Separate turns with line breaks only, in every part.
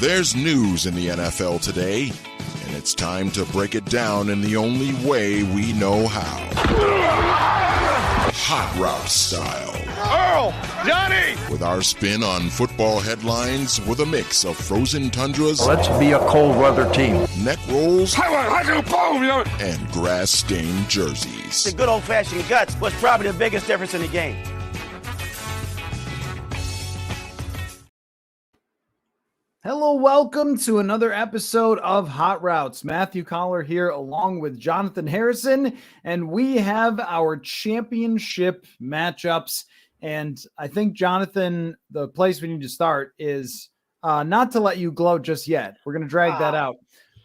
There's news in the NFL today, and it's time to break it down in the only way we know how. Hot Route style.
Earl! Johnny!
With our spin on football headlines with a mix of frozen tundras.
Let's be a cold weather team.
Neck rolls.
Boom!
And grass-stained jerseys.
The good old-fashioned guts was probably the biggest difference in the game.
Hello, welcome to another episode of Hot Routes. Matthew Coller here along with Jonathan Harrison, and we have our championship matchups. And I think, Jonathan, the place we need to start is not to let you gloat just yet. We're going to drag that out.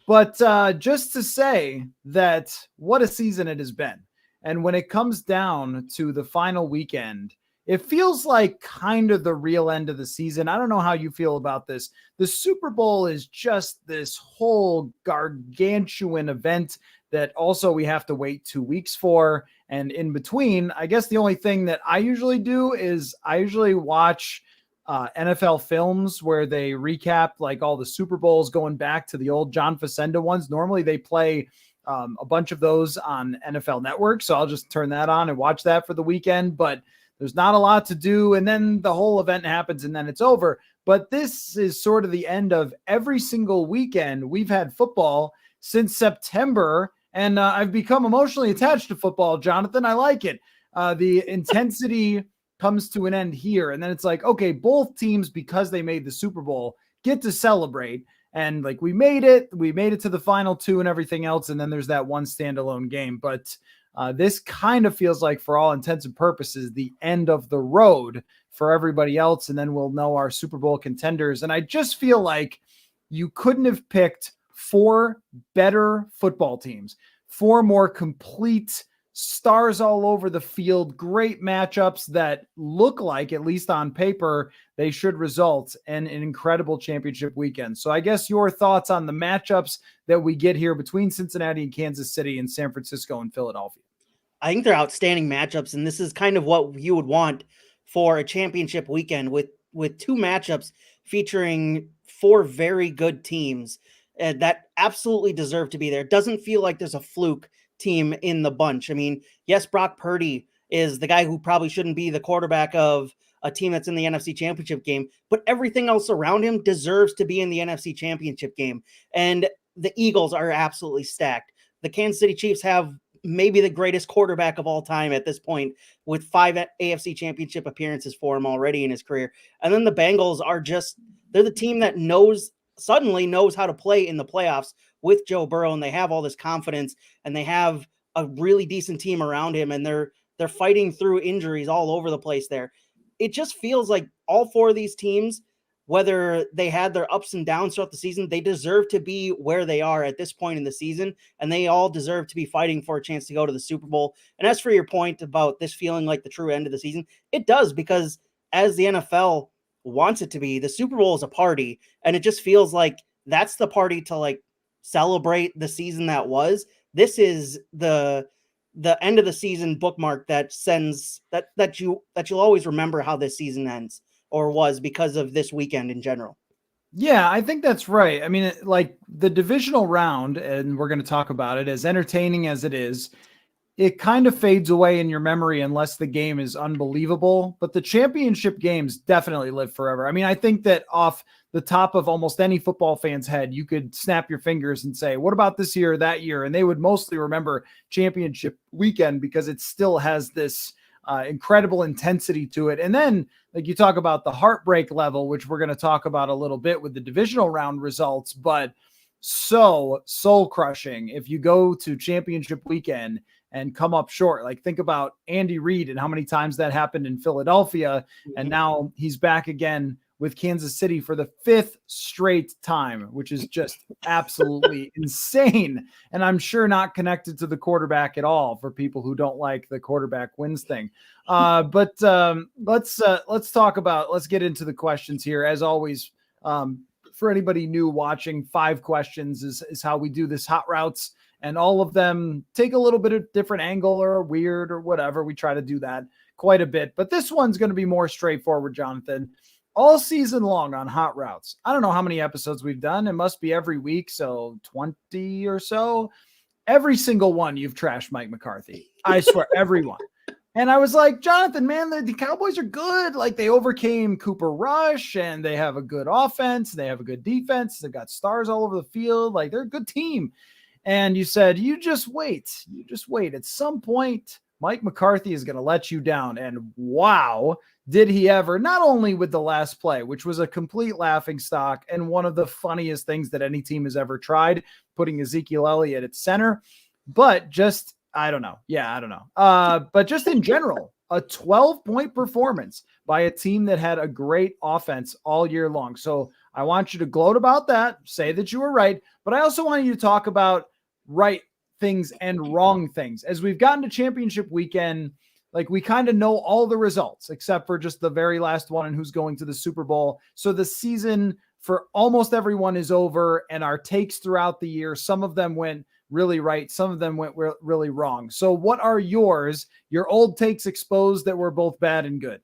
But just to say that what a season it has been. And when it comes down to the final weekend, it feels like kind of the real end of the season. I don't know how you feel about this. The Super Bowl is just this whole gargantuan event that also we have to wait 2 weeks for. And in between, I guess the only thing that I usually do is I usually watch NFL films where they recap like all the Super Bowls going back to the old John Facenda ones. Normally they play a bunch of those on NFL Network. So I'll just turn that on and watch that for the weekend. But there's not a lot to do, and then the whole event happens, and then it's over. But this is sort of the end of every single weekend. We've had football since September, and I've become emotionally attached to football, Jonathan. I like it. The intensity comes to an end here, and then it's like, okay, both teams, because they made the Super Bowl, get to celebrate. And, like, we made it to the final two and everything else, and then there's that one standalone game. But this kind of feels like, for all intents and purposes, the end of the road for everybody else. And then we'll know our Super Bowl contenders. And I just feel like you couldn't have picked four better football teams, four more complete stars all over the field, great matchups that look like, at least on paper, they should result in an incredible championship weekend. So I guess your thoughts on the matchups that we get here between Cincinnati and Kansas City and San Francisco and Philadelphia.
I think they're outstanding matchups, and this is kind of what you would want for a championship weekend with two matchups featuring four very good teams that absolutely deserve to be there. It doesn't feel like there's a fluke team in the bunch. I mean, yes, Brock Purdy is the guy who probably shouldn't be the quarterback of a team that's in the NFC Championship game, but everything else around him deserves to be in the NFC Championship game. And the Eagles are absolutely stacked. The Kansas City Chiefs have maybe the greatest quarterback of all time at this point, with 5 AFC Championship appearances for him already in his career. And then the Bengals are they're the team that suddenly knows how to play in the playoffs with Joe Burrow, and they have all this confidence, and they have a really decent team around him, and they're fighting through injuries all over the place there. It just feels like all four of these teams, whether they had their ups and downs throughout the season, they deserve to be where they are at this point in the season, and they all deserve to be fighting for a chance to go to the Super Bowl. And as for your point about this feeling like the true end of the season, it does, because as the NFL wants it to be, the Super Bowl is a party, and it just feels like that's the party to like celebrate the season that was. This is the end of the season bookmark that sends that you'll always remember how this season ends or was because of this weekend in general.
Yeah, I think that's right. I mean, like the divisional round, and we're going to talk about it, as entertaining as it is, it kind of fades away in your memory unless the game is unbelievable. But the championship games definitely live forever. I mean, I think that off the top of almost any football fan's head, you could snap your fingers and say, what about this year or that year? And they would mostly remember championship weekend because it still has this incredible intensity to it. And then, like, you talk about the heartbreak level, which we're going to talk about a little bit with the divisional round results, but so soul crushing if you go to championship weekend and come up short. Like, think about Andy Reid and how many times that happened in Philadelphia. And now he's back again with Kansas City for the 5th straight time, which is just absolutely insane. And I'm sure not connected to the quarterback at all for people who don't like the quarterback wins thing. But let's get into the questions here. As always, for anybody new watching, 5 questions is how we do this Hot Routes. And all of them take a little bit of different angle or weird or whatever. We try to do that quite a bit. But this one's going to be more straightforward, Jonathan. all season long on Hot Routes. I don't know how many episodes we've done. It must be every week, so 20 or so. Every single one you've trashed Mike McCarthy. I swear, everyone. And I was like, Jonathan, man, the Cowboys are good. Like, they overcame Cooper Rush, and they have a good offense. They have a good defense. They've got stars all over the field. Like, they're a good team. And you said, you just wait. You just wait. At some point, Mike McCarthy is going to let you down. And wow, did he ever, not only with the last play, which was a complete laughing stock and one of the funniest things that any team has ever tried, putting Ezekiel Elliott at center, but just, I don't know. Yeah, I don't know. But just in general, a 12-point performance by a team that had a great offense all year long. So I want you to gloat about that, say that you were right, but I also want you to talk about right things and wrong things. As we've gotten to championship weekend, like, we kind of know all the results except for just the very last one and who's going to the Super Bowl. So the season for almost everyone is over, and our takes throughout the year, some of them went really right, some of them went really wrong. So what are yours, your old takes exposed that were both bad and good?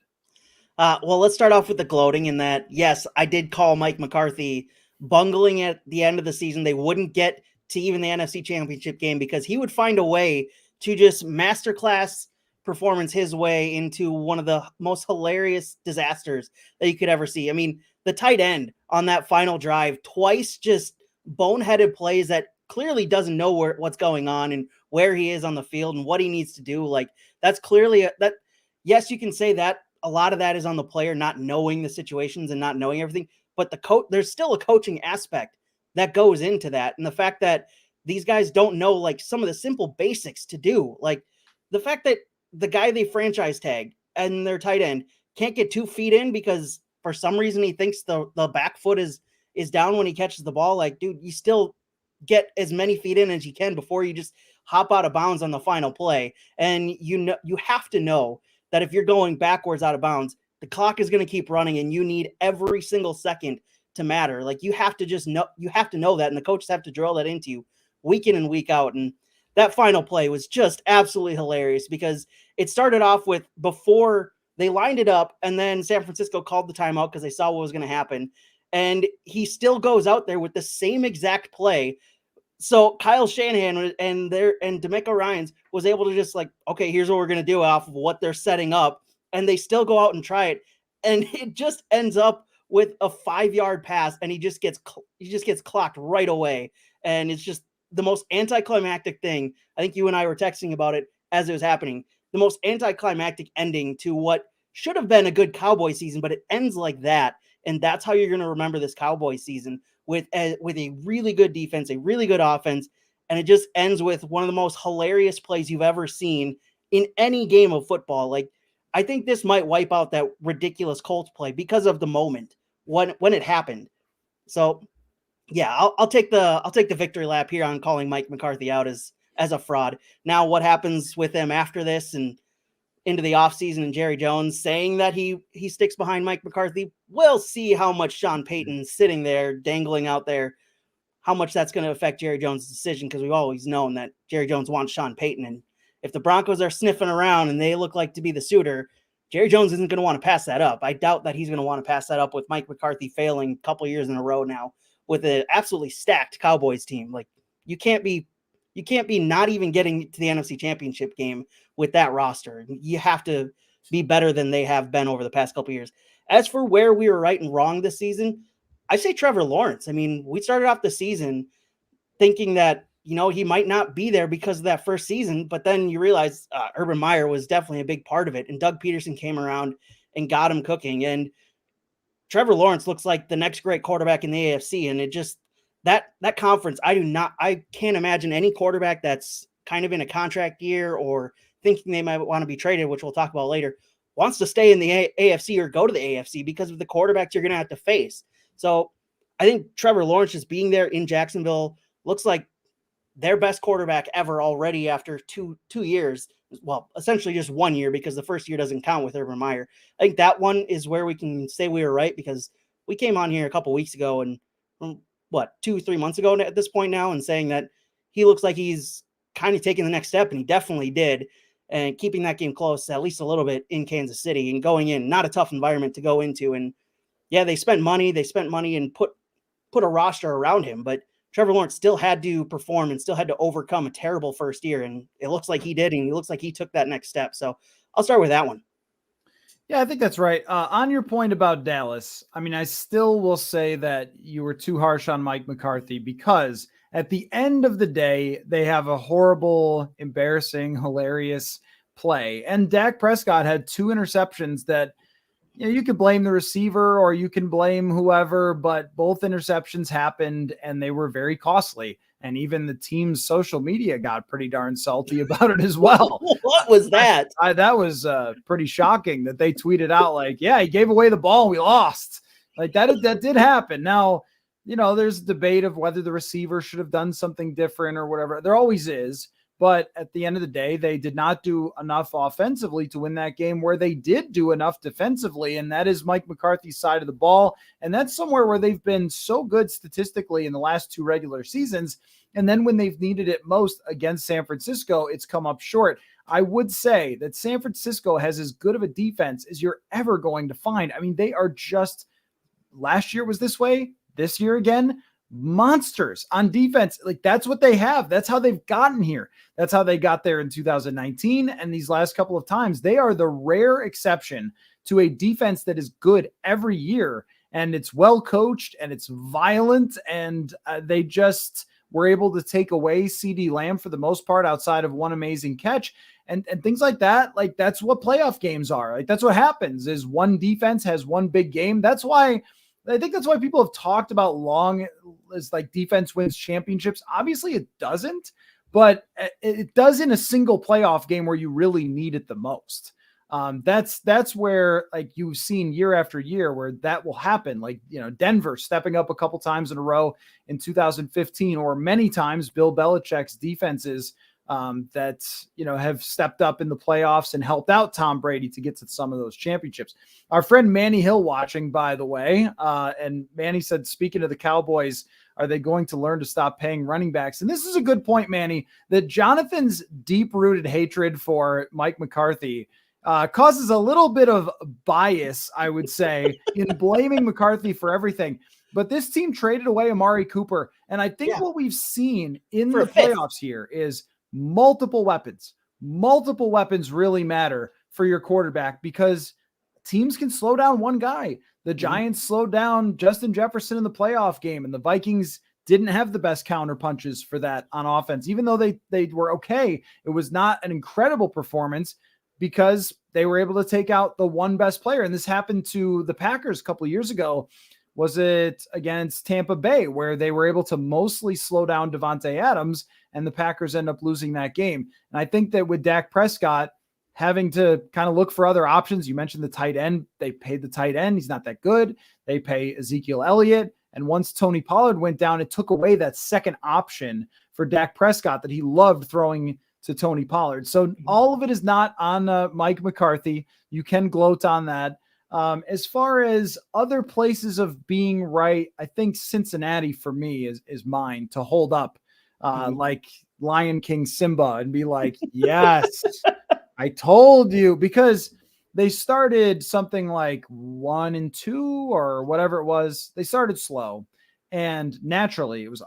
Well, let's start off with the gloating in that, yes, I did call Mike McCarthy bungling at the end of the season. They wouldn't get to even the NFC Championship game because he would find a way to just masterclass performance his way into one of the most hilarious disasters that you could ever see. I mean, the tight end on that final drive, twice just boneheaded plays that clearly doesn't know what's going on and where he is on the field and what he needs to do. Like, that's clearly that. Yes, you can say that a lot of that is on the player not knowing the situations and not knowing everything, but there's still a coaching aspect that goes into that. And the fact that these guys don't know, like, some of the simple basics to do, like the fact that the guy they franchise tagged and their tight end can't get 2 feet in because for some reason he thinks the back foot is down when he catches the ball. Like, dude, you still get as many feet in as you can before you just hop out of bounds on the final play. And you have to know that if you're going backwards out of bounds, the clock is going to keep running and you need every single second to matter. Like, you have to know that, and the coaches have to drill that into you week in and week out. And that final play was just absolutely hilarious because it started off with, before they lined it up, and then San Francisco called the timeout because they saw what was going to happen. And he still goes out there with the same exact play. So Kyle Shanahan and DeMeco Ryans was able to just, like, okay, here's what we're going to do off of what they're setting up. And they still go out and try it. And it just ends up with a 5-yard pass, and he just gets clocked right away. And it's just the most anticlimactic thing. I think you and I were texting about it as it was happening. The most anticlimactic ending to what should have been a good Cowboy season, but it ends like that. And that's how you're going to remember this Cowboy season, with a really good defense, a really good offense. And it just ends with one of the most hilarious plays you've ever seen in any game of football. Like, I think this might wipe out that ridiculous Colts play because of the moment when it happened. So yeah, I'll take the victory lap here on calling Mike McCarthy out as a fraud. Now, what happens with him after this and into the offseason, and Jerry Jones saying that he sticks behind Mike McCarthy, we'll see how much Sean Payton sitting there dangling out there, how much that's going to affect Jerry Jones' decision, because we've always known that Jerry Jones wants Sean Payton. And if the Broncos are sniffing around and they look like to be the suitor, Jerry Jones isn't going to want to pass that up. I doubt that he's going to want to pass that up with Mike McCarthy failing a couple years in a row now with an absolutely stacked Cowboys team. Like, you can't be not even getting to the NFC Championship game with that roster. You have to be better than they have been over the past couple years. As for where we were right and wrong this season, I say Trevor Lawrence. I mean, we started off the season thinking that, he might not be there because of that first season, but then you realize Urban Meyer was definitely a big part of it, and Doug Peterson came around and got him cooking. And Trevor Lawrence looks like the next great quarterback in the AFC, and it just that conference, I can't imagine any quarterback that's kind of in a contract year or thinking they might want to be traded, which we'll talk about later, wants to stay in the AFC or go to the AFC because of the quarterbacks you're going to have to face. So I think Trevor Lawrence just being there in Jacksonville looks like their best quarterback ever already after two years. Well, essentially just 1 year, because the first year doesn't count with Urban Meyer. I think that one is where we can say we were right, because we came on here a couple weeks ago and 2-3 months ago at this point now, and saying that he looks like he's kind of taking the next step, and he definitely did, and keeping that game close at least a little bit in Kansas City and going in, not a tough environment to go into. And yeah, they spent money and put a roster around him, but Trevor Lawrence still had to perform and still had to overcome a terrible first year. And it looks like he did. And it looks like he took that next step. So I'll start with that one.
Yeah, I think that's right. On your point about Dallas, I mean, I still will say that you were too harsh on Mike McCarthy, because at the end of the day, they have a horrible, embarrassing, hilarious play. And Dak Prescott had 2 interceptions that, you could blame the receiver or you can blame whoever, but both interceptions happened and they were very costly. And even the team's social media got pretty darn salty about it as well.
What was that?
That was pretty shocking that they tweeted out like, yeah, he gave away the ball and we lost. Like that did happen. Now, there's debate of whether the receiver should have done something different or whatever. There always is. But at the end of the day, they did not do enough offensively to win that game, where they did do enough defensively. And that is Mike McCarthy's side of the ball. And that's somewhere where they've been so good statistically in the last 2 regular seasons. And then when they've needed it most against San Francisco, it's come up short. I would say that San Francisco has as good of a defense as you're ever going to find. I mean, they are just, last year was this way, this year again, monsters on defense. Like that's what they have. That's how they've gotten here. That's how they got there in 2019. And these last couple of times, they are the rare exception to a defense that is good every year. And it's well coached and it's violent. And they just were able to take away CeeDee Lamb for the most part, outside of one amazing catch and things like that. Like that's what playoff games are. Like that's what happens, is one defense has one big game. I think that's why people have talked about long as like defense wins championships. Obviously it doesn't, but it does in a single playoff game where you really need it the most. That's where like you've seen year after year where that will happen. Like, Denver stepping up a couple times in a row in 2015, or many times Bill Belichick's defenses that, have stepped up in the playoffs and helped out Tom Brady to get to some of those championships. Our friend Manny Hill watching, by the way, and Manny said, speaking of the Cowboys, are they going to learn to stop paying running backs? And this is a good point, Manny, that Jonathan's deep-rooted hatred for Mike McCarthy causes a little bit of bias, I would say, in blaming McCarthy for everything. But this team traded away Amari Cooper. And I think what we've seen in the playoffs here is multiple weapons. Multiple weapons really matter for your quarterback, because teams can slow down one guy. The Giants slowed down Justin Jefferson in the playoff game, and the Vikings didn't have the best counter punches for that on offense. Even though they were okay, it was not an incredible performance because they were able to take out the one best player. And this happened to the Packers a couple of years ago. Was it against Tampa Bay, where they were able to mostly slow down Devontae Adams, and the Packers end up losing that game? And I think that with Dak Prescott having to kind of look for other options, you mentioned the tight end. They paid the tight end. He's not that good. They pay Ezekiel Elliott. And once Tony Pollard went down, it took away that second option for Dak Prescott that he loved throwing to Tony Pollard. So all of it is not on Mike McCarthy. You can gloat on that. As far as other places of being right, I think Cincinnati for me is mine to hold up like Lion King Simba and be like, yes, I told you, because they started something like 1-2 or whatever it was. They started slow, and naturally it was,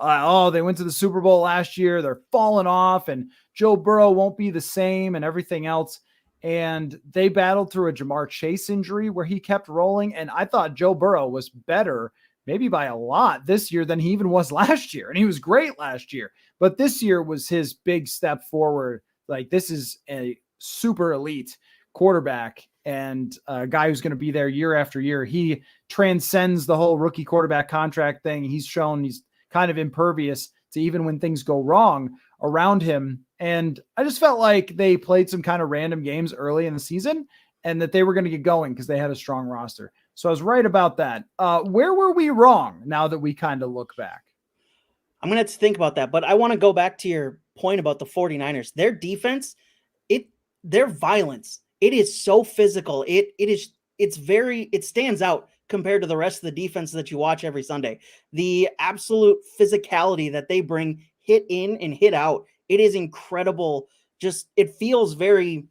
they went to the Super Bowl last year. They're falling off, and Joe Burrow won't be the same and everything else. And they battled through a Jamar Chase injury where he kept rolling. And I thought Joe Burrow was better, maybe by a lot, this year than he even was last year. And he was great last year. But this year was his big step forward. Like, this is a super elite quarterback and a guy who's going to be there year after year. He transcends the whole rookie quarterback contract thing. He's shown he's kind of impervious to even when things go wrong around him. And I just felt like they played some kind of random games early in the season and that they were going to get going because they had a strong roster. So I was right about that. Where were we wrong now that we kind of look back?
I'm going to have to think about that, but I want to go back to your point about the 49ers. Their defense, their violence, it is so physical. It stands out compared to the rest of the defense that you watch every Sunday. The absolute physicality that they bring, hit in and hit out, it is incredible. Just it feels very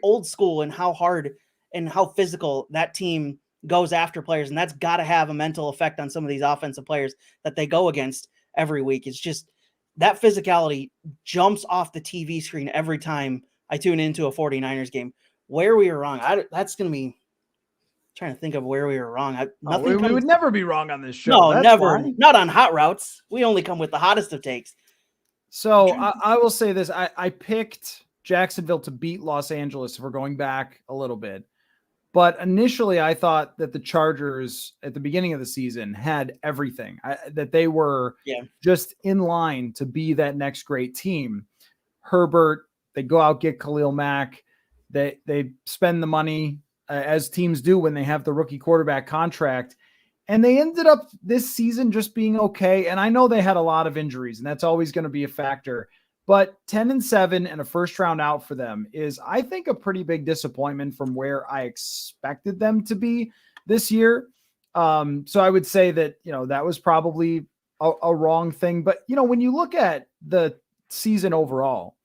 old school and how hard and how physical that team goes after players, and that's got to have a mental effect on some of these offensive players that they go against every week. It's just that physicality jumps off the TV screen every time I tune into a 49ers game. Where we were wrong, that's going to be trying to think of where we were wrong.
We would never be wrong on this show.
No,
That's
never.
fine.
Not on Hot Routes. We only come with the hottest of takes.
So I will say this. I picked Jacksonville to beat Los Angeles if we're going back a little bit. But initially, I thought that the Chargers at the beginning of the season had everything, that they were just in line to be that next great team. Herbert, they go out, get Khalil Mack. They spend the money as teams do when they have the rookie quarterback contract. And they ended up this season just being okay. And I know they had a lot of injuries, and that's always going to be a factor. But 10-7 and a first round out for them is, I think, a pretty big disappointment from where I expected them to be this year. So I would say that, that was probably a wrong thing. But, when you look at the season overall,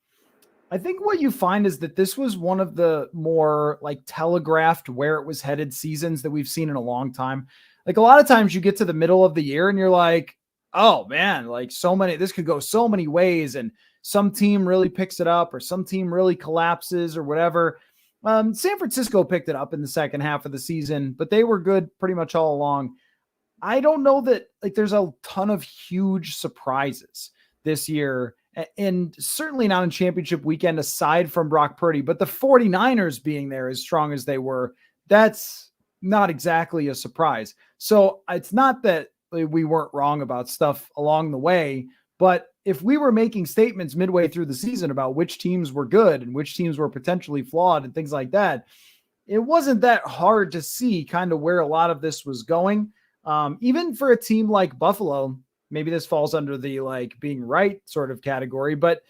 I think what you find is that this was one of the more telegraphed where it was headed seasons that we've seen in a long time. A lot of times you get to the middle of the year and you're like, oh man, this could go so many ways. And some team really picks it up or some team really collapses or whatever. San Francisco picked it up in the second half of the season, but they were good pretty much all along. I don't know that there's a ton of huge surprises this year, and certainly not in championship weekend aside from Brock Purdy, but the 49ers being there as strong as they were, that's not exactly a surprise. So it's not that we weren't wrong about stuff along the way, but if we were making statements midway through the season about which teams were good and which teams were potentially flawed and things like that, it wasn't that hard to see kind of where a lot of this was going. Even for a team like Buffalo, maybe this falls under the being right sort of category, but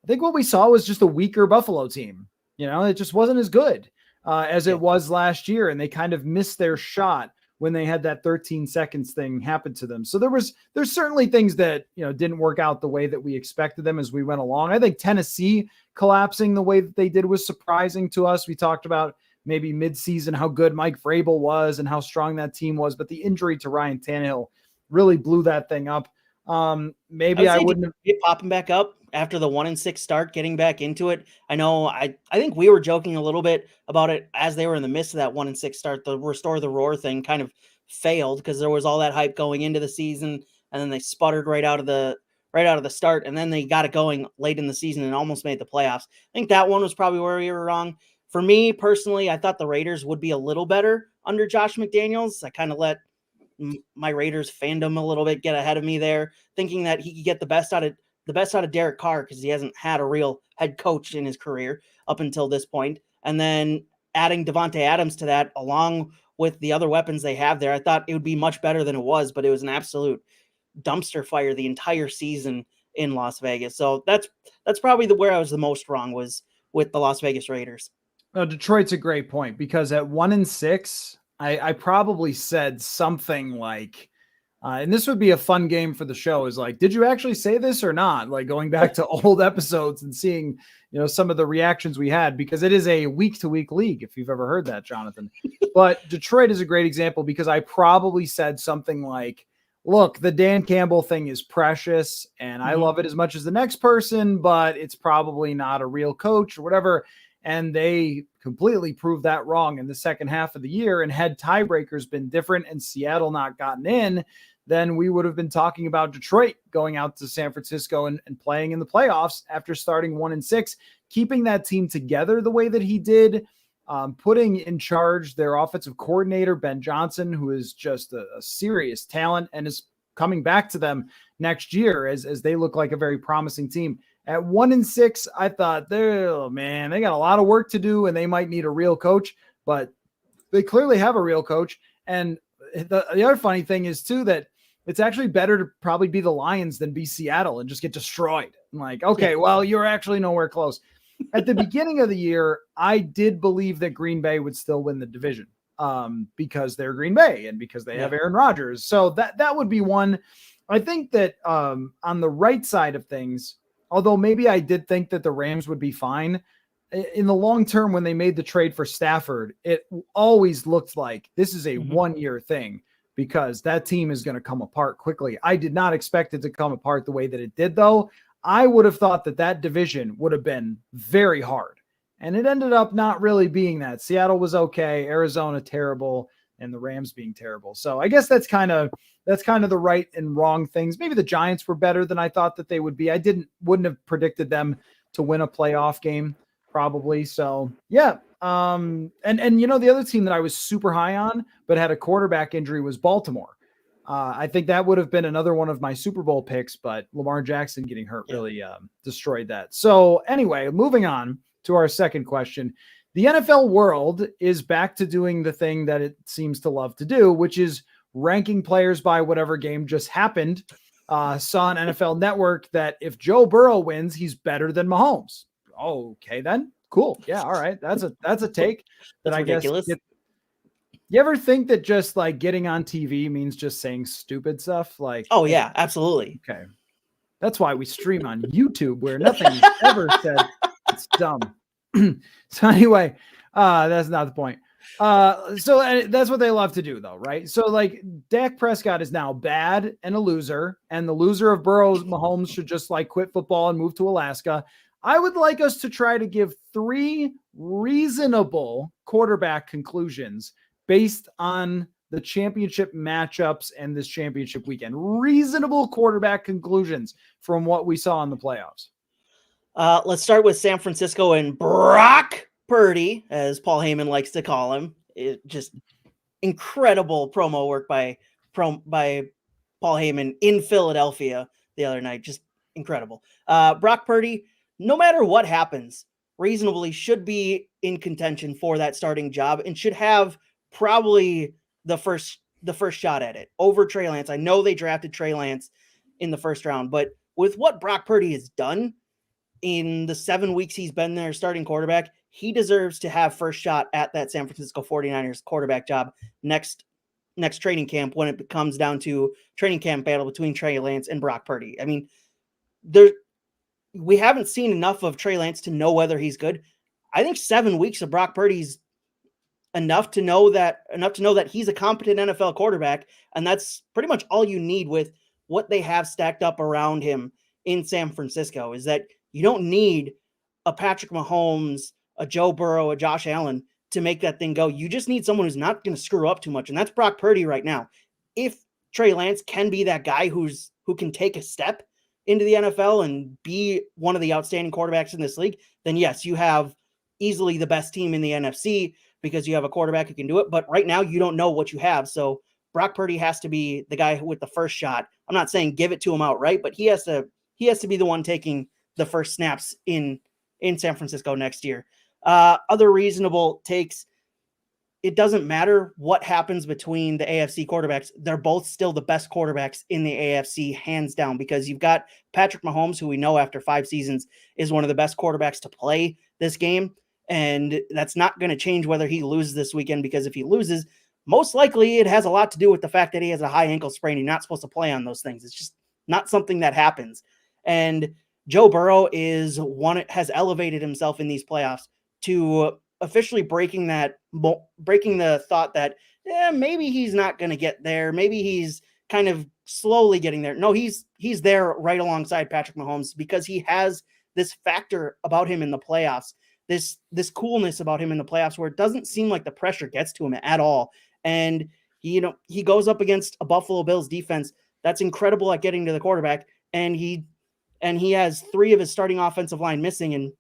I think what we saw was just a weaker Buffalo team. It just wasn't as good as it was last year. And they kind of missed their shot when they had that 13 seconds thing happen to them. So there's certainly things that, didn't work out the way that we expected them as we went along. I think Tennessee collapsing the way that they did was surprising to us. We talked about maybe midseason, how good Mike Vrabel was and how strong that team was, but the injury to Ryan Tannehill really blew that thing up. Maybe I wouldn't have
popping back up after the 1-6 start, getting back into it. I know I think we were joking a little bit about it as they were in the midst of that 1-6 start. The restore the roar thing kind of failed because there was all that hype going into the season, and then they sputtered right out of the start, and then they got it going late in the season and almost made the playoffs. I think that one was probably where we were wrong. For me personally, I thought the Raiders would be a little better under Josh McDaniels. I kind of let my Raiders fandom a little bit get ahead of me there, thinking that he could get the best out of Derek Carr because he hasn't had a real head coach in his career up until this point. And then adding Devontae Adams to that, along with the other weapons they have there, I thought it would be much better than it was, but it was an absolute dumpster fire the entire season in Las Vegas. So that's probably where I was the most wrong, was with the Las Vegas Raiders.
Detroit's a great point, because at 1-6, I probably said something like, and this would be a fun game for the show, is did you actually say this or not? Going back to old episodes and seeing, some of the reactions we had, because it is a week-to-week league, if you've ever heard that, Jonathan. But Detroit is a great example, because I probably said something like, look, the Dan Campbell thing is precious and I love it as much as the next person, but it's probably not a real coach or whatever. And they completely proved that wrong in the second half of the year. And had tiebreakers been different and Seattle not gotten in, then we would have been talking about Detroit going out to San Francisco and playing in the playoffs after starting 1-6, keeping that team together the way that he did, putting in charge their offensive coordinator, Ben Johnson, who is just a serious talent and is coming back to them next year as they look like a very promising team. At 1-6, I thought, they got a lot of work to do and they might need a real coach, but they clearly have a real coach. And the other funny thing is too, that it's actually better to probably be the Lions than be Seattle and just get destroyed. I'm okay, well, you're actually nowhere close. At the beginning of the year, I did believe that Green Bay would still win the division because they're Green Bay and because they have Aaron Rodgers. So that would be one. I think that on the right side of things, although maybe I did think that the Rams would be fine, in the long term, when they made the trade for Stafford, it always looked like this is a 1-year thing because that team is going to come apart quickly. I did not expect it to come apart the way that it did, though. I would have thought that division would have been very hard, and it ended up not really being that. Seattle was okay, Arizona terrible, and the Rams being terrible. So I guess that's kind of the right and wrong things. Maybe the Giants were better than I thought that they would be. I wouldn't have predicted them to win a playoff game probably. So yeah. And the other team that I was super high on, but had a quarterback injury was Baltimore. I think that would have been another one of my Super Bowl picks, but Lamar Jackson getting hurt really destroyed that. So anyway, moving on to our second question. The NFL world is back to doing the thing that it seems to love to do, which is ranking players by whatever game just happened. Saw on NFL Network that if Joe Burrow wins, he's better than Mahomes. Okay, then cool. Yeah. All right. That's a take that I guess. You ever think that just like getting on TV means just saying stupid stuff? Like,
oh yeah, absolutely.
Okay. That's why we stream on YouTube where nothing is ever said. It's dumb. So anyway, that's not the point. So that's what they love to do though, right? So like Dak Prescott is now bad and a loser, and the loser of Burrow's Mahomes should just like quit football and move to Alaska. I would like us to try to give 3 reasonable quarterback conclusions based on the championship matchups and this championship weekend. Reasonable quarterback conclusions from what we saw in the playoffs.
Let's start with San Francisco and Brock Purdy, as Paul Heyman likes to call him. Just incredible promo work by Paul Heyman in Philadelphia the other night. Just incredible. Brock Purdy, no matter what happens, reasonably should be in contention for that starting job and should have probably the first shot at it over Trey Lance. I know they drafted Trey Lance in the first round, but with what Brock Purdy has done in the 7 weeks he's been there starting quarterback, he deserves to have first shot at that San Francisco 49ers quarterback job next training camp when it comes down to training camp battle between Trey Lance and Brock Purdy. I mean, we haven't seen enough of Trey Lance to know whether he's good. I think 7 weeks of Brock Purdy's enough to know that he's a competent NFL quarterback, and that's pretty much all you need with what they have stacked up around him in San Francisco. Is that you don't need a Patrick Mahomes, a Joe Burrow, a Josh Allen to make that thing go. You just need someone who's not going to screw up too much, and that's Brock Purdy right now. If Trey Lance can be that guy who can take a step into the NFL and be one of the outstanding quarterbacks in this league, then yes, you have easily the best team in the NFC because you have a quarterback who can do it. But right now you don't know what you have. So Brock Purdy has to be the guy with the first shot. I'm not saying give it to him outright, but he has to be the one taking the first snaps in San Francisco next year. Other reasonable takes. It doesn't matter what happens between the AFC quarterbacks. They're both still the best quarterbacks in the AFC, hands down, because you've got Patrick Mahomes, who we know after 5 seasons is one of the best quarterbacks to play this game. And that's not going to change whether he loses this weekend, because if he loses, most likely it has a lot to do with the fact that he has a high ankle sprain. He's not supposed to play on those things. It's just not something that happens. And Joe Burrow has elevated himself in these playoffs to officially breaking the thought that maybe he's not going to get there. Maybe he's kind of slowly getting there. No, he's there right alongside Patrick Mahomes because he has this factor about him in the playoffs, this coolness about him in the playoffs where it doesn't seem like the pressure gets to him at all. And he goes up against a Buffalo Bills defense that's incredible at getting to the quarterback, and he has 3 of his starting offensive line missing, and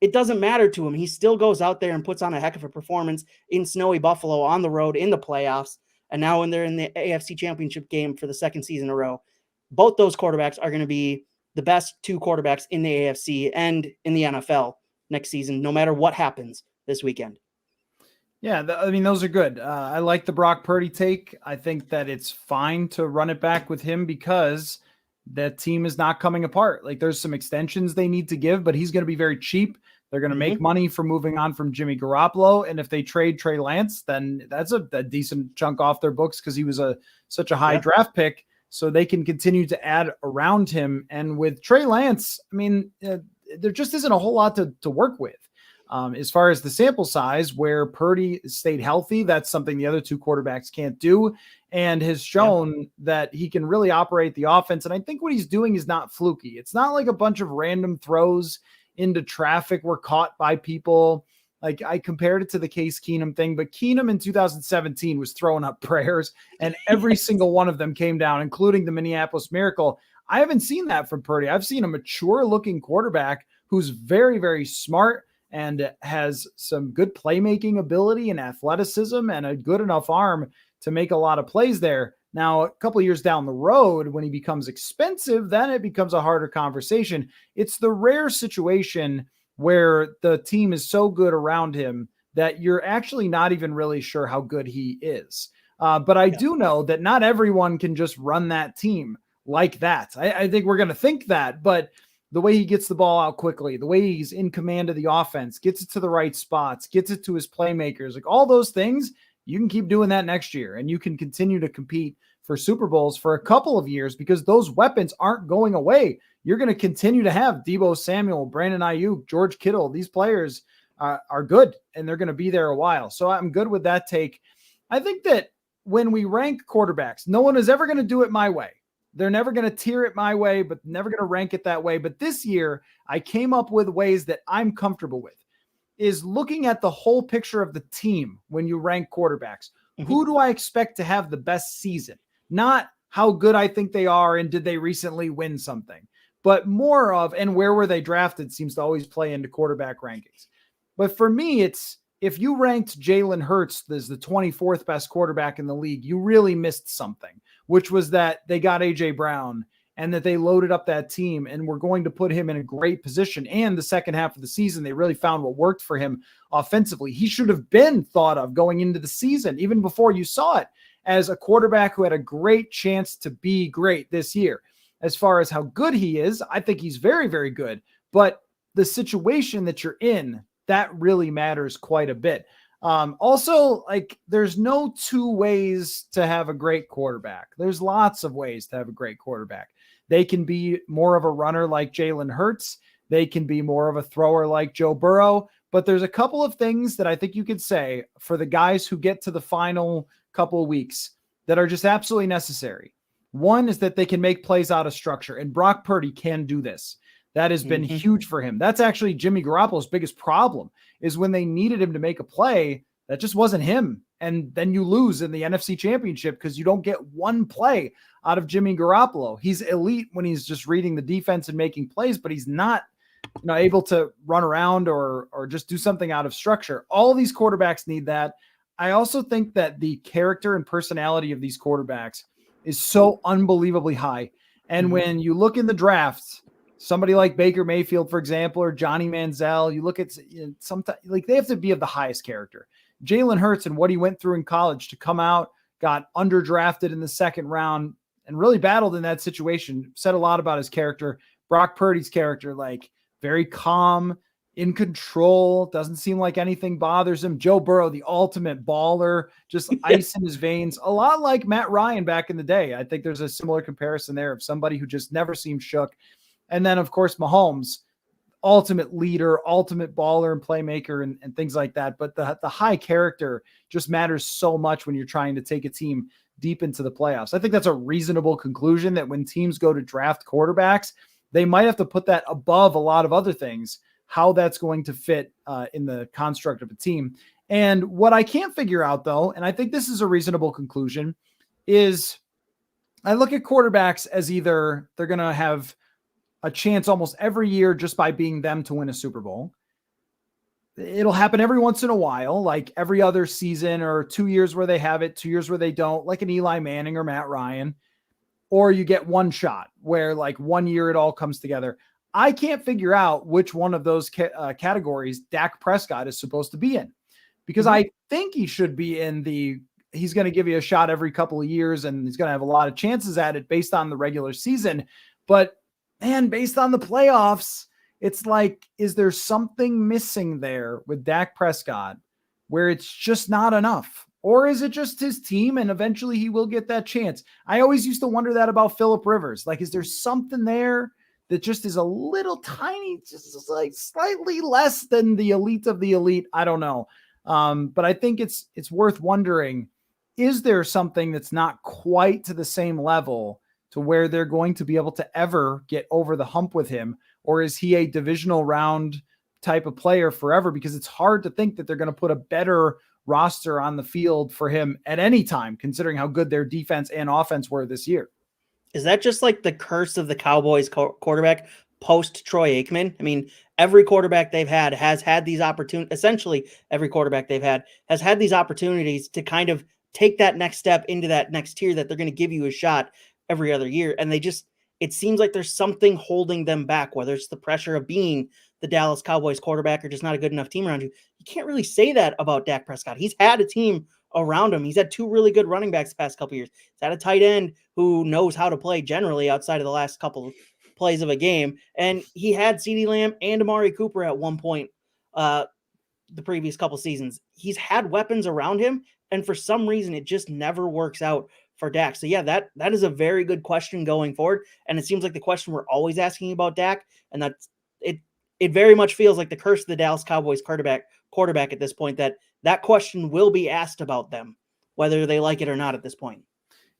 it doesn't matter to him. He still goes out there and puts on a heck of a performance in snowy Buffalo on the road in the playoffs. And now when they're in the AFC Championship game for the 2nd season in a row, both those quarterbacks are going to be the best 2 quarterbacks in the AFC and in the NFL next season, no matter what happens this weekend.
Yeah, those are good. I like the Brock Purdy take. I think that it's fine to run it back with him because that team is not coming apart. Like there's some extensions they need to give, but he's going to be very cheap. They're going to make money for moving on from Jimmy Garoppolo. And if they trade Trey Lance, then that's a decent chunk off their books because he was such a high draft pick. So they can continue to add around him. And with Trey Lance, there just isn't a whole lot to work with. As far as the sample size, where Purdy stayed healthy, that's something the other two quarterbacks can't do, and has shown that he can really operate the offense. And I think what he's doing is not fluky. It's not like a bunch of random throws into traffic were caught by people. Like, I compared it to the Case Keenum thing, but Keenum in 2017 was throwing up prayers, and every single one of them came down, including the Minneapolis Miracle. I haven't seen that from Purdy. I've seen a mature-looking quarterback who's very, very smart and has some good playmaking ability and athleticism and a good enough arm to make a lot of plays there. Now, a couple of years down the road, when he becomes expensive, then it becomes a harder conversation. It's the rare situation where the team is so good around him that you're actually not even really sure how good he is. But I do know that not everyone can just run that team like that. I think we're going to think that, but the way he gets the ball out quickly, the way he's in command of the offense, gets it to the right spots, gets it to his playmakers, like all those things, you can keep doing that next year, and you can continue to compete for Super Bowls for a couple of years because those weapons aren't going away. You're going to continue to have Deebo Samuel, Brandon Ayuk, George Kittle. These players are good, and they're going to be there a while. So I'm good with that take. I think that when we rank quarterbacks, no one is ever going to do it my way. They're never going to tier it my way, but never going to rank it that way. But this year, I came up with ways that I'm comfortable with, is looking at the whole picture of the team when you rank quarterbacks. Who do I expect to have the best season? Not how good I think they are and did they recently win something, but more of, and where were they drafted seems to always play into quarterback rankings. But for me, it's, if you ranked Jalen Hurts as the 24th best quarterback in the league, you really missed something, which was that they got A.J. Brown and that they loaded up that team and were going to put him in a great position. And the second half of the season, they really found what worked for him offensively. He should have been thought of going into the season, even before you saw it, as a quarterback who had a great chance to be great this year. As far as how good he is, I think he's very, very good. But the situation that you're in, that really matters quite a bit. Also, like, there's no two ways to have a great quarterback. There's lots of ways to have a great quarterback. They can be more of a runner like Jalen Hurts. They can be more of a thrower like Joe Burrow. But there's a couple of things that I think you could say for the guys who get to the final couple of weeks that are just absolutely necessary. One is that they can make plays out of structure, and Brock Purdy can do this. That has been huge for him. That's actually Jimmy Garoppolo's biggest problem, is when they needed him to make a play, that just wasn't him. And then you lose in the NFC Championship because you don't get one play out of Jimmy Garoppolo. He's elite when he's just reading the defense and making plays, but he's not, able to run around or just do something out of structure. All these quarterbacks need that. I also think that the character and personality of these quarterbacks is so unbelievably high. And when you look in the drafts, somebody like Baker Mayfield, for example, or Johnny Manziel, you look at sometimes, like, they have to be of the highest character. Jalen Hurts and what he went through in college to come out, got underdrafted in the second round and really battled in that situation, said a lot about his character. Brock Purdy's character, like, very calm, in control, doesn't seem like anything bothers him. Joe Burrow, the ultimate baller, just ice in his veins, a lot like Matt Ryan back in the day. I think there's a similar comparison there of somebody who just never seemed shook. And then, of course, Mahomes, ultimate leader, ultimate baller and playmaker and things like that. But the high character just matters so much when you're trying to take a team deep into the playoffs. I think that's a reasonable conclusion, that when teams go to draft quarterbacks, they might have to put that above a lot of other things, how that's going to fit in the construct of a team. And what I can't figure out, though, and I think this is a reasonable conclusion, is I look at quarterbacks as either they're going to have a chance almost every year just by being them to win a Super Bowl. It'll happen every once in a while, like every other season, or 2 years where they have it, 2 years where they don't, like an Eli Manning or Matt Ryan. Or you get one shot where, like, 1 year it all comes together. I can't figure out which one of those categories Dak Prescott is supposed to be in, because I think he should be in he's going to give you a shot every couple of years and he's going to have a lot of chances at it based on the regular season. But man, based on the playoffs, it's like, is there something missing there with Dak Prescott where it's just not enough? Or is it just his team and eventually he will get that chance? I always used to wonder that about Phillip Rivers. Like, is there something there that just is a little tiny, just like slightly less than the elite of the elite. I don't know. But I think it's worth wondering, is there something that's not quite to the same level to where they're going to be able to ever get over the hump with him? Or is he a divisional round type of player forever? Because it's hard to think that they're going to put a better roster on the field for him at any time, considering how good their defense and offense were this year.
Is that just like the curse of the Cowboys quarterback post Troy Aikman? I mean, every quarterback they've had has had these opportunities. Essentially, every quarterback they've had has had these opportunities to kind of take that next step into that next tier that they're going to give you a shot every other year. And it seems like there's something holding them back, whether it's the pressure of being the Dallas Cowboys quarterback or just not a good enough team around you. You can't really say that about Dak Prescott. He's had a team around him. He's had 2 really good running backs the past couple years. He's had a tight end who knows how to play generally outside of the last couple of plays of a game. And he had CeeDee Lamb and Amari Cooper at one point the previous couple seasons. He's had weapons around him, and for some reason it just never works out for Dak. So yeah, that is a very good question going forward. And it seems like the question we're always asking about Dak, and that's it very much feels like the curse of the Dallas Cowboys quarterback at this point, that question will be asked about them, whether they like it or not at this point.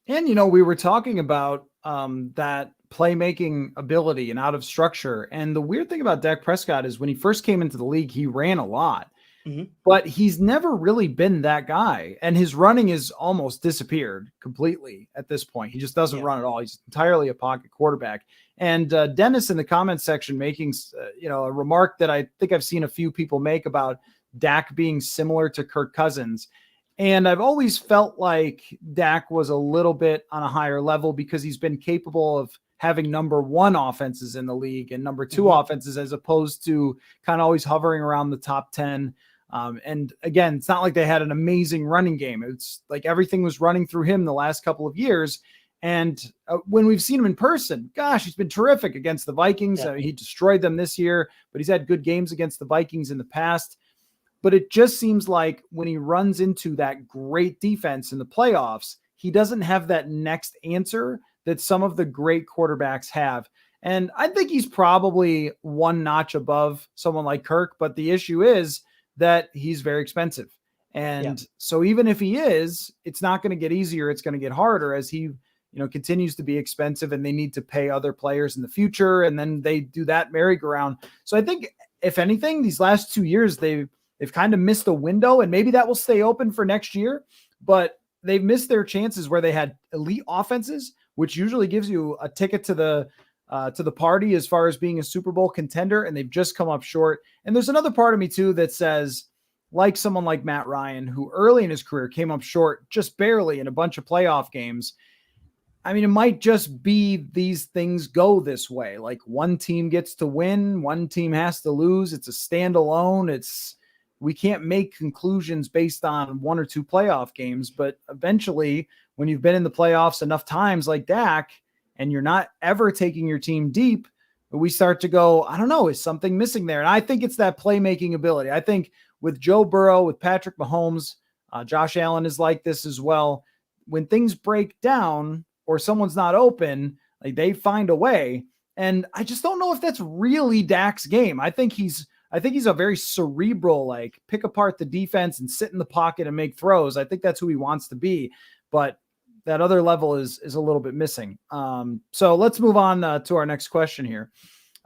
And, we were talking about that playmaking ability and out of structure. And the weird thing about Dak Prescott is when he first came into the league, he ran a lot, but he's never really been that guy. And his running is almost disappeared completely at this point. He just doesn't run at all. He's entirely a pocket quarterback. And Dennis in the comments section making, a remark that I think I've seen a few people make about Dak being similar to Kirk Cousins. And I've always felt like Dak was a little bit on a higher level because he's been capable of having number 1 offenses in the league and number 2 offenses, as opposed to kind of always hovering around the top 10. And again, it's not like they had an amazing running game. It's like everything was running through him the last couple of years. And when we've seen him in person, gosh, he's been terrific against the Vikings.
Yeah.
He destroyed them this year, but he's had good games against the Vikings in the past. But it just seems like when he runs into that great defense in the playoffs, he doesn't have that next answer that some of the great quarterbacks have. And I think he's probably one notch above someone like Kirk, but the issue is that he's very expensive. And so even if he is, it's not going to get easier. It's going to get harder as he continues to be expensive, and they need to pay other players in the future. And then they do that merry-go-round. So I think if anything, these last 2 years, they've kind of missed the window, and maybe that will stay open for next year, but they've missed their chances where they had elite offenses, which usually gives you a ticket to the party as far as being a Super Bowl contender. And they've just come up short. And there's another part of me too, that says, like someone like Matt Ryan, who early in his career came up short just barely in a bunch of playoff games. I mean, it might just be these things go this way. Like one team gets to win, one team has to lose. It's a standalone. We can't make conclusions based on 1 or 2 playoff games, but eventually when you've been in the playoffs enough times like Dak, and you're not ever taking your team deep, we start to go, I don't know, is something missing there? And I think it's that playmaking ability. I think with Joe Burrow, with Patrick Mahomes, Josh Allen is like this as well. When things break down or someone's not open, like they find a way. And I just don't know if that's really Dak's game. I think he's a very cerebral, like pick apart the defense and sit in the pocket and make throws. I think that's who he wants to be, but that other level is a little bit missing. So let's move on to our next question here.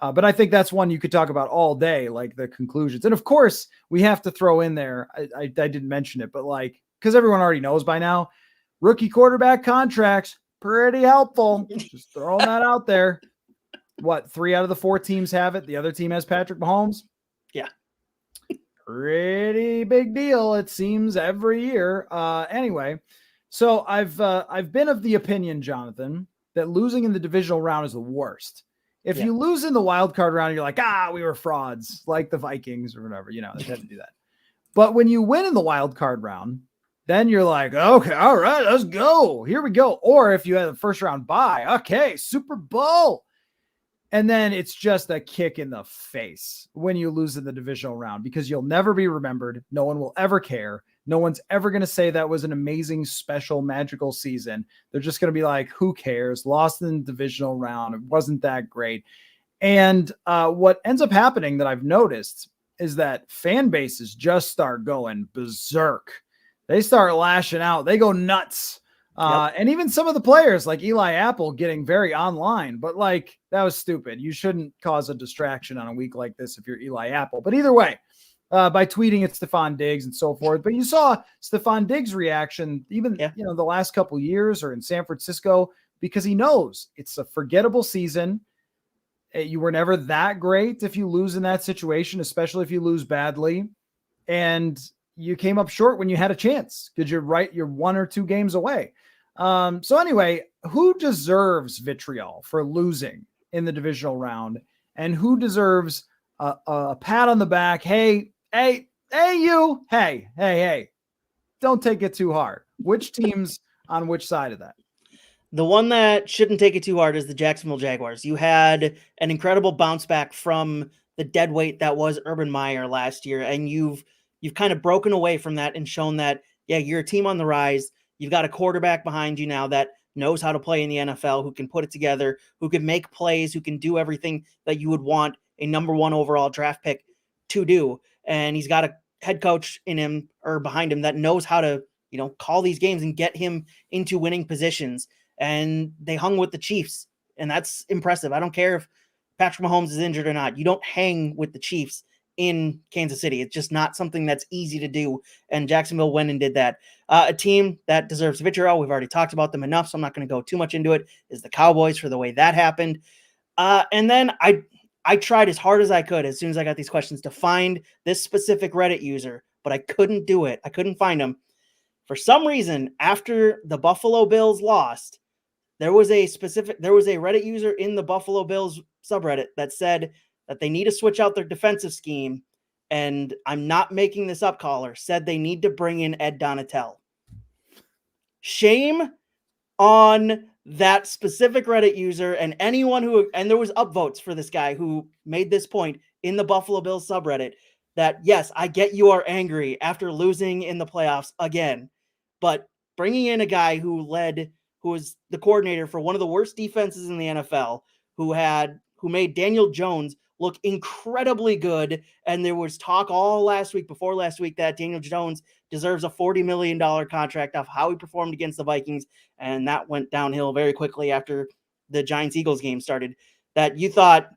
But I think that's one you could talk about all day, like the conclusions. And of course we have to throw in there, I didn't mention it, but like, because everyone already knows by now, rookie quarterback contracts, pretty helpful. Just throwing that out there. What, 3 out of the 4 teams have it? The other team has Patrick Mahomes.
Yeah.
Pretty big deal, it seems, every year. Anyway, so I've been of the opinion, Jonathan, that losing in the divisional round is the worst. If you lose in the wild card round, you're like, we were frauds, like the Vikings or whatever, they had to do that. But when you win in the wild card round, then you're like, okay, all right, let's go. Here we go. Or if you had a first round bye, okay, Super Bowl. And then it's just a kick in the face when you lose in the divisional round, because you'll never be remembered. No one will ever care. No one's ever going to say that was an amazing, special, magical season. They're just going to be like, who cares? Lost in the divisional round. It wasn't that great. And what ends up happening that I've noticed is that fan bases just start going berserk. They start lashing out. They go nuts. And even some of the players like Eli Apple getting very online, but like that was stupid. You shouldn't cause a distraction on a week like this if you're Eli Apple. But either way, by tweeting at Stephon Diggs and so forth. But you saw Stephon Diggs' reaction even the last couple years or in San Francisco, because he knows it's a forgettable season. You were never that great if you lose in that situation, especially if you lose badly. And you came up short when you had a chance because you're 1 or 2 games away. So anyway, who deserves vitriol for losing in the divisional round, and who deserves a pat on the back? Hey, you, hey, don't take it too hard. Which team's on which side of that?
The one that shouldn't take it too hard is the Jacksonville Jaguars. You had an incredible bounce back from the dead weight that was Urban Meyer last year, and you've kind of broken away from that and shown that, you're a team on the rise. You've got a quarterback behind you now that knows how to play in the NFL, who can put it together, who can make plays, who can do everything that you would want a number 1 overall draft pick to do. And he's got a head coach in him or behind him that knows how to, call these games and get him into winning positions. And they hung with the Chiefs, and that's impressive. I don't care if Patrick Mahomes is injured or not. You don't hang with the Chiefs in Kansas City. It's just not something that's easy to do. And Jacksonville went and did that. A team that deserves vitriol, we've already talked about them enough, so I'm not going to go too much into it, is the Cowboys for the way that happened. And then I tried as hard as I could as soon as I got these questions to find this specific Reddit user, but I couldn't do it. I couldn't find him. For some reason, after the Buffalo Bills lost, there was a Reddit user in the Buffalo Bills subreddit that said that they need to switch out their defensive scheme. And I'm not making this up, caller, said they need to bring in Ed Donatel. Shame on that specific Reddit user and anyone and there was upvotes for this guy who made this point in the Buffalo Bills subreddit that, yes, I get you are angry after losing in the playoffs again, but bringing in a guy who was the coordinator for one of the worst defenses in the NFL, who made Daniel Jones look incredibly good. And there was talk before last week, that Daniel Jones deserves a $40 million contract off how he performed against the Vikings. And that went downhill very quickly after the Giants-Eagles game started. That you thought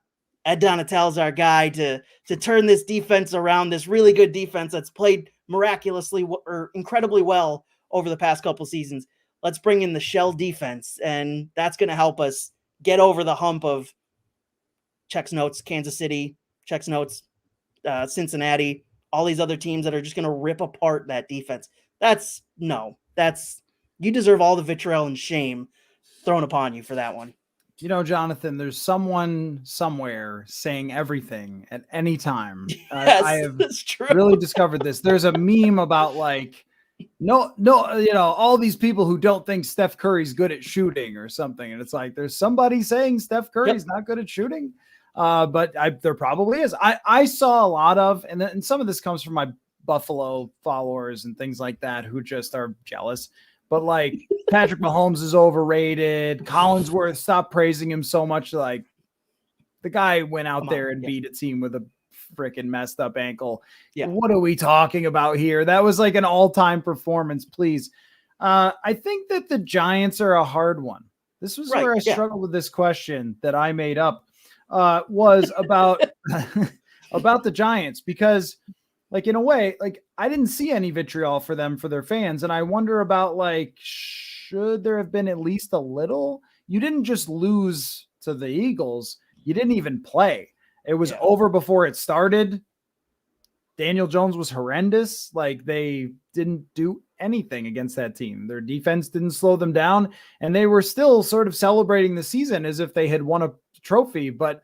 Ed Donatel's our guy to turn this defense around, this really good defense that's played miraculously or incredibly well over the past couple seasons. Let's bring in the shell defense, and that's going to help us get over the hump of checks notes, Kansas City, checks notes, Cincinnati, all these other teams that are just going to rip apart that defense. You deserve all the vitriol and shame thrown upon you for that one.
Jonathan, there's someone somewhere saying everything at any time.
Yes,
I have
that's true.
really discovered this. There's a meme about no, all these people who don't think Steph Curry's good at shooting or something. And it's like, there's somebody saying Steph Curry's not good at shooting. But there probably is. I saw a lot of, and some of this comes from my Buffalo followers and things like that, who just are jealous. But like Patrick Mahomes is overrated. Collinsworth, stop praising him so much. Like the guy went out there and beat a team with a freaking messed up ankle. Yeah. What are we talking about here? That was like an all-time performance, please. I think that the Giants are a hard one. This was where I struggled with this question that I made up, was about, about the Giants, because like, in a way, like I didn't see any vitriol for them, for their fans. And I wonder about should there have been at least a little? You didn't just lose to the Eagles. You didn't even play. It was over before it started. Daniel Jones was horrendous. Like they didn't do anything against that team. Their defense didn't slow them down, and they were still sort of celebrating the season as if they had won a trophy. But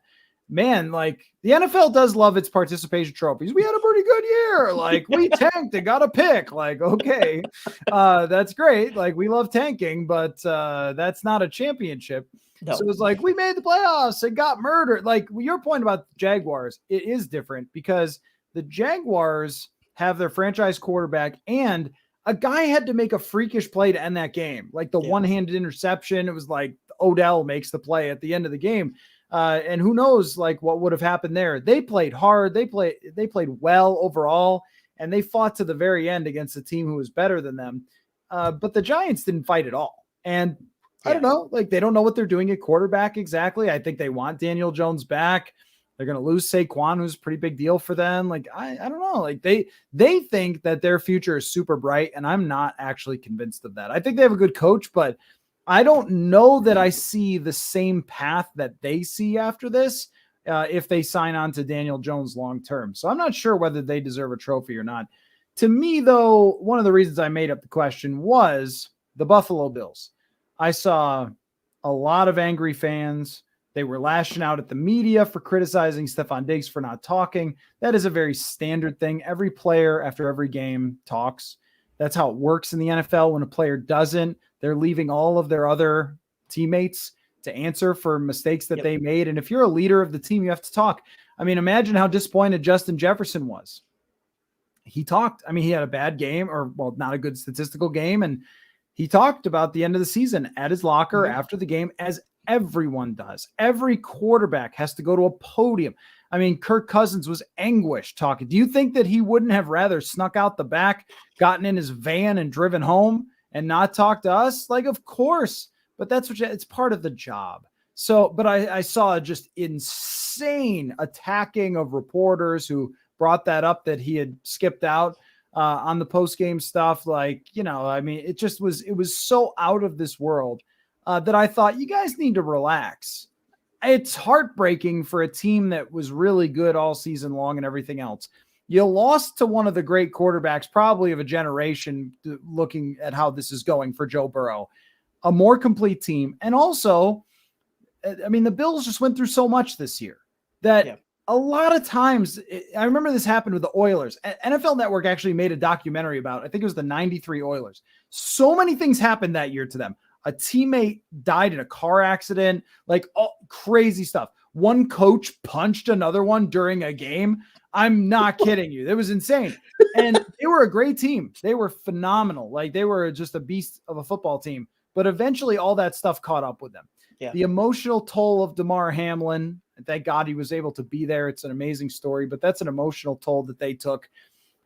man, like the NFL does love its participation trophies. We had a pretty good year. Like we tanked and got a pick. Like, okay, that's great. Like we love tanking, but that's not a championship. No. So it's like, we made the playoffs and got murdered. Like your point about the Jaguars, it is different because the Jaguars have their franchise quarterback, and a guy had to make a freakish play to end that game. Like the one-handed interception. It was like Odell makes the play at the end of the game. And who knows, like, what would have happened there. They played hard. They played well overall, and they fought to the very end against a team who was better than them. But the Giants didn't fight at all. And I don't know, like, they don't know what they're doing at quarterback exactly. I think they want Daniel Jones back. They're going to lose Saquon, who's a pretty big deal for them. Like, I don't know. Like, they think that their future is super bright, and I'm not actually convinced of that. I think they have a good coach, but I don't know that I see the same path that they see after this if they sign on to Daniel Jones long term. So I'm not sure whether they deserve a trophy or not. To me, though, one of the reasons I made up the question was the Buffalo Bills. I saw a lot of angry fans. They were lashing out at the media for criticizing Stephon Diggs for not talking. That is a very standard thing. Every player after every game talks. That's how it works in the NFL. When a player doesn't, they're leaving all of their other teammates to answer for mistakes that they made. And if you're a leader of the team, you have to talk. I mean, imagine how disappointed Justin Jefferson was. He talked. I mean, he had a bad game, or, well, not a good statistical game. And he talked about the end of the season at his locker after the game, as everyone does. Every quarterback has to go to a podium. I mean, Kirk Cousins was anguished talking. Do you think that he wouldn't have rather snuck out the back, gotten in his van and driven home and not talked to us? Like, of course, but that's it's part of the job. So, but I saw just insane attacking of reporters who brought that up, that he had skipped out on the post-game stuff. Like, you know, I mean, it was so out of this world that I thought, you guys need to relax. It's heartbreaking for a team that was really good all season long and everything else. You lost to one of the great quarterbacks, probably of a generation, looking at how this is going for Joe Burrow. A more complete team. And also, I mean, the Bills just went through so much this year that a lot of times, I remember this happened with the Oilers. NFL Network actually made a documentary about, I think it was the 93 Oilers. So many things happened that year to them. A teammate died in a car accident, like crazy stuff. One coach punched another one during a game. I'm not kidding you. It was insane. And they were a great team. They were phenomenal. Like, they were just a beast of a football team. But eventually all that stuff caught up with them. Yeah. The emotional toll of Damar Hamlin, thank God he was able to be there. It's an amazing story, but that's an emotional toll that they took.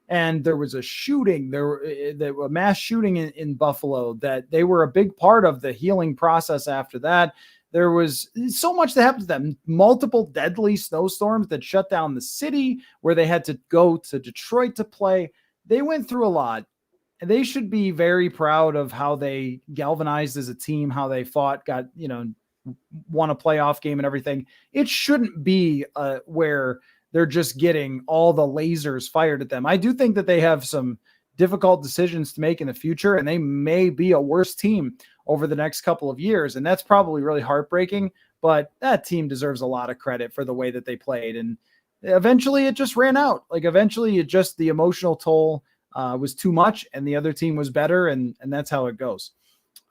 And there was a shooting, a mass shooting in Buffalo, that they were a big part of the healing process after that. There was so much that happened to them. Multiple deadly snowstorms that shut down the city, where they had to go to Detroit to play. They went through a lot, and they should be very proud of how they galvanized as a team, how they fought, won a playoff game and everything. It shouldn't be where they're just getting all the lasers fired at them. I do think that they have some difficult decisions to make in the future, and they may be a worse team over the next couple of years. And that's probably really heartbreaking, but that team deserves a lot of credit for the way that they played. And eventually it just ran out. Like, eventually the emotional toll was too much, and the other team was better. And that's how it goes.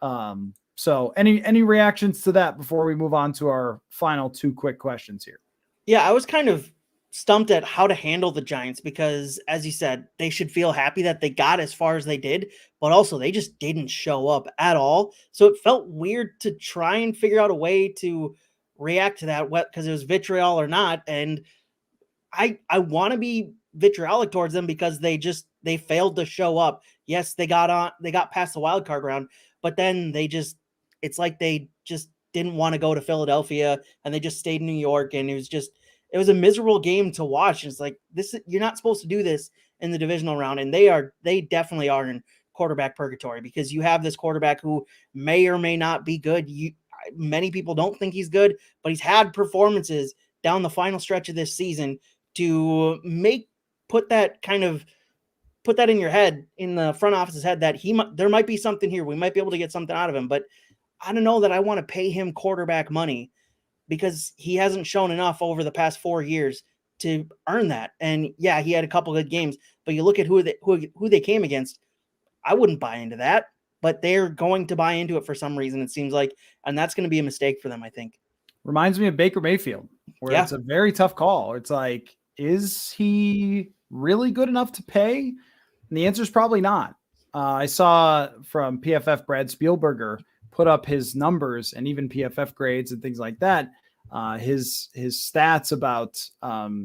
So any reactions to that before we move on to our final two quick questions here?
Yeah, I was kind of stumped at how to handle the Giants, because, as you said, they should feel happy that they got as far as they did, but also they just didn't show up at all. So it felt weird to try and figure out a way to react to that, because it was vitriol or not. And I want to be vitriolic towards them because they failed to show up. Yes, they got past the wild card round, but then it's like they just didn't want to go to Philadelphia, and they just stayed in New York, and it was a miserable game to watch. It's like, you're not supposed to do this in the divisional round. And they definitely are in quarterback purgatory, because you have this quarterback who may or may not be good. Many people don't think he's good, but he's had performances down the final stretch of this season to put that in your head, in the front office's head, that there might be something here. We might be able to get something out of him, but I don't know that I want to pay him quarterback money, because he hasn't shown enough over the past 4 years to earn that. And yeah, he had a couple good games, but you look at who they came against. I wouldn't buy into that, but they're going to buy into it for some reason, it seems like, and that's going to be a mistake for them, I think.
Reminds me of Baker Mayfield, where it's a very tough call. It's like, is he really good enough to pay? And the answer is probably not. I saw from PFF, Brad Spielberger put up his numbers and even PFF grades and things like that. his stats about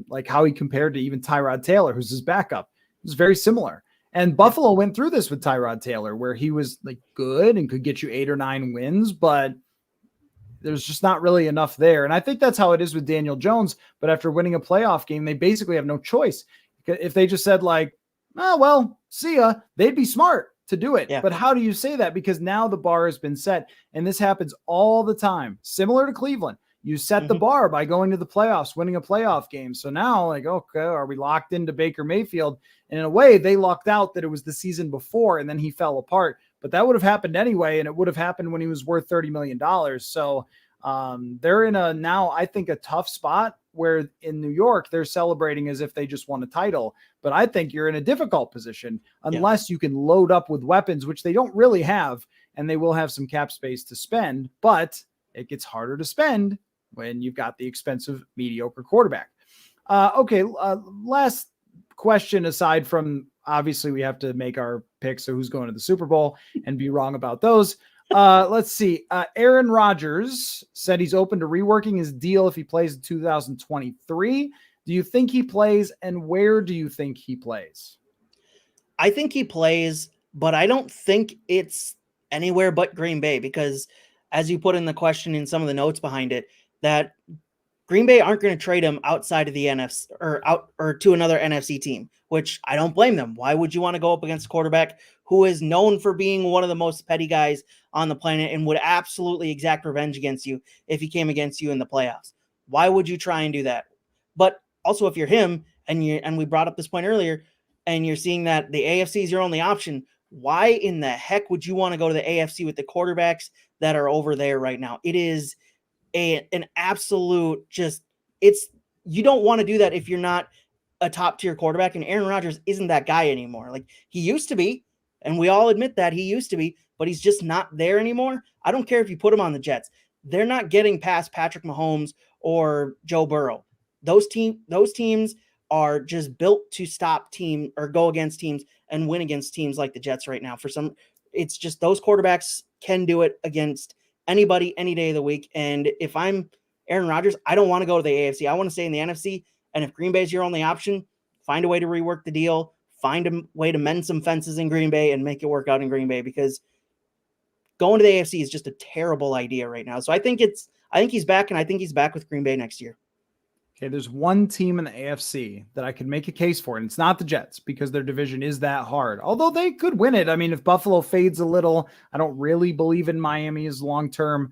like how he compared to even Tyrod Taylor, who's his backup. It was very similar. And Buffalo went through this with Tyrod Taylor, where he was like good and could get you 8 or 9 wins, but there's just not really enough there. And I think that's how it is with Daniel Jones. But after winning a playoff game, they basically have no choice. If they just said like, oh, well, see ya, they'd be smart to do it. Yeah. But how do you say that? Because now the bar has been set, and this happens all the time. Similar to Cleveland. You set the bar by going to the playoffs, winning a playoff game. So now, like, okay, are we locked into Baker Mayfield? And in a way, they lucked out that it was the season before, and then he fell apart. But that would have happened anyway, and it would have happened when he was worth $30 million. So they're in I think, a tough spot where in New York, they're celebrating as if they just won a title. But I think you're in a difficult position unless you can load up with weapons, which they don't really have, and they will have some cap space to spend. But it gets harder to spend when you've got the expensive, mediocre quarterback. Last question, aside from obviously we have to make our picks of who's going to the Super Bowl and be wrong about those. Let's see. Aaron Rodgers said he's open to reworking his deal if he plays in 2023. Do you think he plays, and where do you think he plays?
I think he plays, but I don't think it's anywhere but Green Bay, because as you put in the question in some of the notes behind it, that Green Bay aren't going to trade him outside of the NFC or to another NFC team, which I don't blame them. Why would you want to go up against a quarterback who is known for being one of the most petty guys on the planet and would absolutely exact revenge against you if he came against you in the playoffs? Why would you try and do that? But also, if you're him and we brought up this point earlier, and you're seeing that the AFC is your only option, why in the heck would you want to go to the AFC with the quarterbacks that are over there right now? It is an absolute you don't want to do that if you're not a top tier quarterback, and Aaron Rodgers isn't that guy anymore. Like, he used to be, and we all admit that he used to be, but he's just not there anymore. I don't care if you put him on the Jets. They're not getting past Patrick Mahomes or Joe Burrow. Those teams are just built to go against teams and win against teams like the Jets right now. It's just those quarterbacks can do it against anybody, any day of the week. And if I'm Aaron Rodgers, I don't want to go to the AFC. I want to stay in the NFC. And if Green Bay is your only option, find a way to rework the deal, find a way to mend some fences in Green Bay and make it work out in Green Bay, because going to the AFC is just a terrible idea right now. So I think he's back, and I think he's back with Green Bay next year.
Okay, there's one team in the AFC that I could make a case for, and it's not the Jets, because their division is that hard. Although they could win it. I mean, if Buffalo fades a little, I don't really believe in Miami as long-term.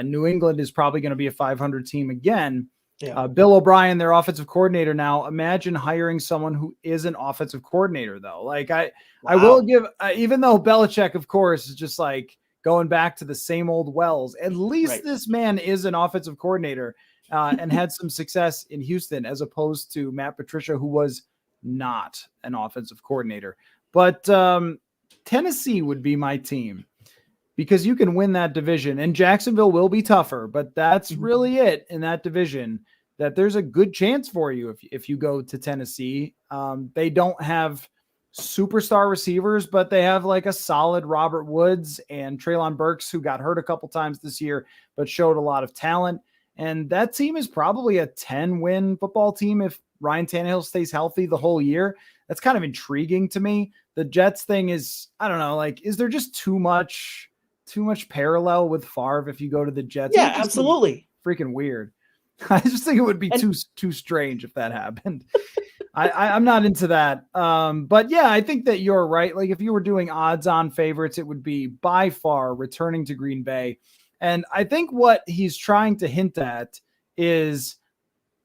New England is probably going to be a 500 team again. Yeah. Bill O'Brien, their offensive coordinator now. Imagine hiring someone who is an offensive coordinator, though. Like I will give, even though Belichick, of course, is just like going back to the same old wells, at least this man is an offensive coordinator. And had some success in Houston, as opposed to Matt Patricia, who was not an offensive coordinator. But Tennessee would be my team, because you can win that division, and Jacksonville will be tougher, but that's really it in that division, that there's a good chance for you if you go to Tennessee. They don't have superstar receivers, but they have like a solid Robert Woods and Treylon Burks, who got hurt a couple times this year, but showed a lot of talent. And that team is probably a 10-win football team if Ryan Tannehill stays healthy the whole year. That's kind of intriguing to me. The Jets thing is, I don't know, like, is there just too much parallel with Favre if you go to the Jets?
Yeah, absolutely.
Freaking weird. I just think it would be too strange if that happened. I'm not into that. But yeah, I think that you're right. Like, if you were doing odds-on favorites, it would be by far returning to Green Bay. And I think what he's trying to hint at is,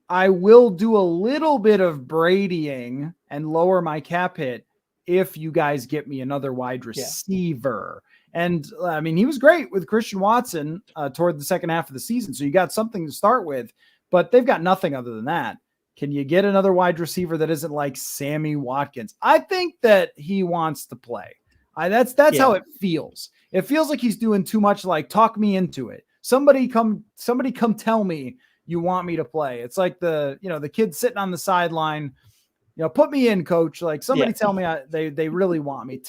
I will do a little bit of Bradying and lower my cap hit if you guys get me another wide receiver. Yeah. And I mean, he was great with Christian Watson toward the second half of the season. So you got something to start with, but they've got nothing other than that. Can you get another wide receiver that isn't like Sammy Watkins? I think that he wants to play. That's how it feels. It feels like he's doing too much, like, talk me into it. Somebody come tell me you want me to play. It's like the kid sitting on the sideline, put me in, coach. Like, somebody tell me they really want me.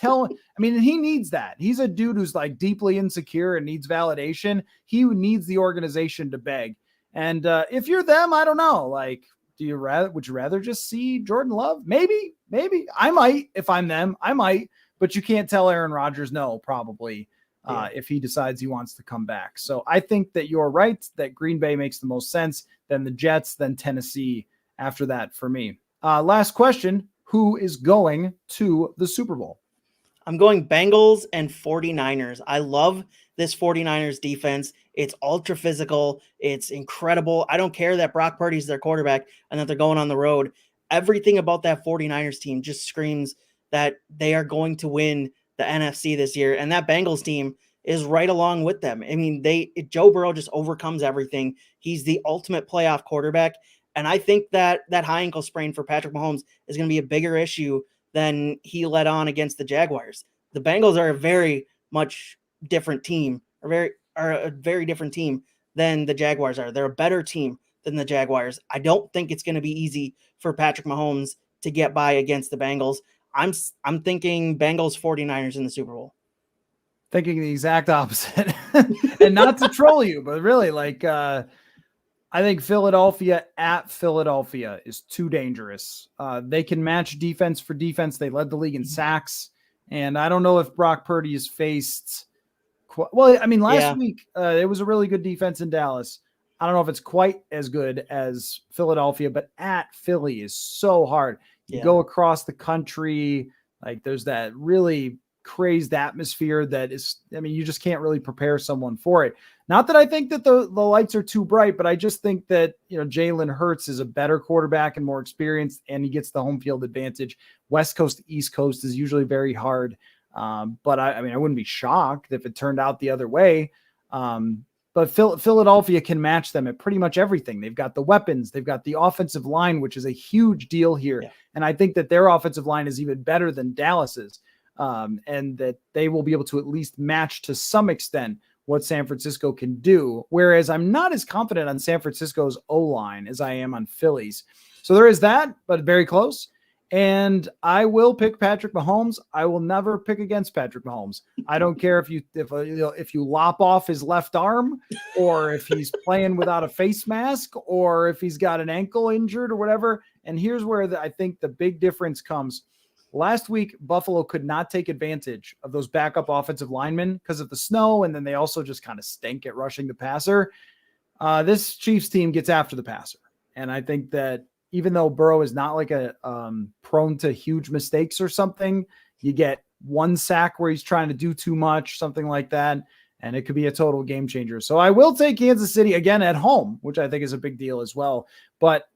He needs that. He's a dude who's like deeply insecure and needs validation. He needs the organization to beg. And if you're them, I don't know. Like, would you rather just see Jordan Love? Maybe I might. If I'm them, I might, but you can't tell Aaron Rodgers no, probably, if he decides he wants to come back. So I think that you're right, that Green Bay makes the most sense, then the Jets, then Tennessee after that for me. Last question. Who is going to the Super Bowl?
I'm going Bengals and 49ers. I love this 49ers defense. It's ultra physical. It's incredible. I don't care that Brock Purdy's their quarterback and that they're going on the road. Everything about that 49ers team just screams that they are going to win the NFC this year. And that Bengals team is right along with them. I mean, Joe Burrow just overcomes everything. He's the ultimate playoff quarterback. And I think that high ankle sprain for Patrick Mahomes is going to be a bigger issue than he let on against the Jaguars. The Bengals are a very much different team, are a very different team than the Jaguars are. They're a better team than the Jaguars. I don't think it's going to be easy for Patrick Mahomes to get by against the Bengals. I'm thinking Bengals 49ers in the Super Bowl.
Thinking the exact opposite. And not to troll you, but really, like, I think Philadelphia at Philadelphia is too dangerous. They can match defense for defense. They led the league in sacks. And I don't know if Brock Purdy has faced last week, it was a really good defense in Dallas. I don't know if it's quite as good as Philadelphia, but at Philly is so hard. You go across the country, like there's that really crazed atmosphere that is, you just can't really prepare someone for it. Not that I think that the lights are too bright, but I just think that, Jalen Hurts is a better quarterback and more experienced, and he gets the home field advantage. West Coast to East Coast is usually very hard. But I wouldn't be shocked if it turned out the other way. But Philadelphia can match them at pretty much everything. They've got the weapons. They've got the offensive line, which is a huge deal here. Yeah. And I think that their offensive line is even better than Dallas's. And that they will be able to at least match to some extent what San Francisco can do. Whereas I'm not as confident on San Francisco's O-line as I am on Philly's. So there is that, but very close. And I will pick Patrick Mahomes. I will never pick against Patrick Mahomes. I don't care if you lop off his left arm, or if he's playing without a face mask, or if he's got an ankle injured or whatever. And here's where I think the big difference comes. Last week, Buffalo could not take advantage of those backup offensive linemen because of the snow, and then they also just kind of stink at rushing the passer. This Chiefs team gets after the passer. And I think that even though Burrow is not like a prone to huge mistakes or something, you get one sack where he's trying to do too much, something like that, and it could be a total game changer. So I will take Kansas City again at home, which I think is a big deal as well. But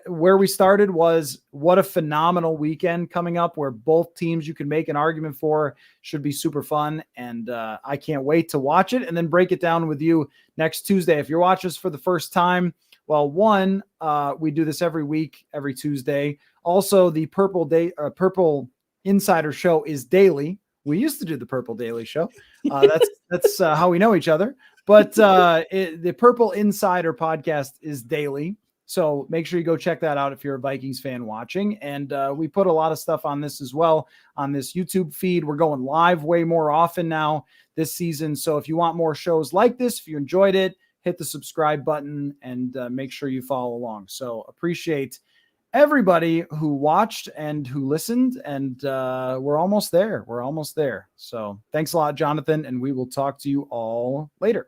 where we started was what a phenomenal weekend coming up, where both teams you can make an argument for should be super fun. And I can't wait to watch it and then break it down with you next Tuesday. If you're watching us for the first time, well, we do this every week, every Tuesday. Also, the Purple Insider Show is daily. We used to do the Purple Daily Show. That's how we know each other. But the Purple Insider podcast is daily. So make sure you go check that out if you're a Vikings fan watching. And we put a lot of stuff on this as well on this YouTube feed. We're going live way more often now this season. So if you want more shows like this, if you enjoyed it, hit the subscribe button and make sure you follow along. So appreciate everybody who watched and who listened. And we're almost there. So thanks a lot, Jonathan. And we will talk to you all later.